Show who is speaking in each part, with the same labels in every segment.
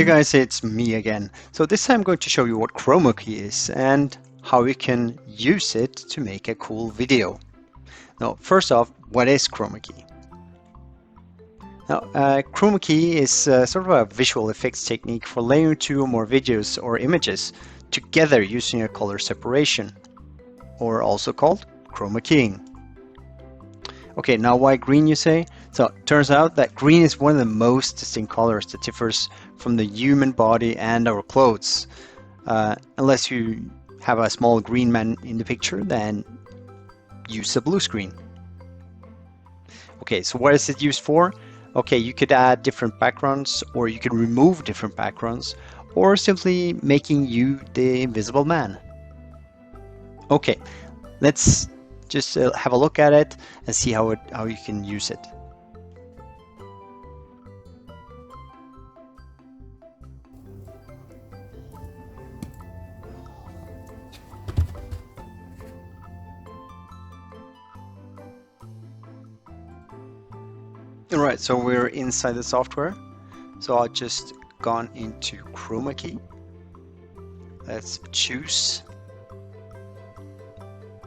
Speaker 1: Hey guys, it's me again. So this time I'm going to show you what Chromakey is and how you can use it to make a cool video. Now, first off, what is Chromakey? Now, Chromakey is sort of a visual effects technique for layering two or more videos or images together using a color separation, or also called chroma keying. Okay, now why green, you say? So it turns out that green is one of the most distinct colors that differs from the human body and our clothes. Unless you have a small green man in the picture, then use a blue screen. Okay, so what is it used for? Okay, you could add different backgrounds, or you could remove different backgrounds, or simply making you the invisible man. Okay, let's just have a look at it and see how you can use it. Alright, so we're inside the software. So I've just gone into Chromakey. Let's choose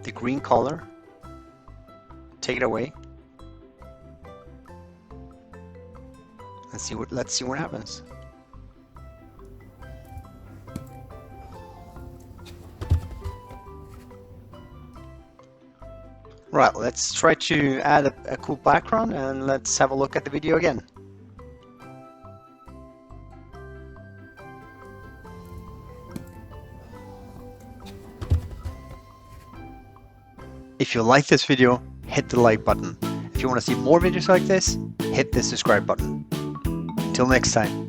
Speaker 1: the green color. Take it away. And let's see what happens. Right, let's try to add a cool background and let's have a look at the video again. If you like this video, hit the like button. If you want to see more videos like this, hit the subscribe button. Until next time.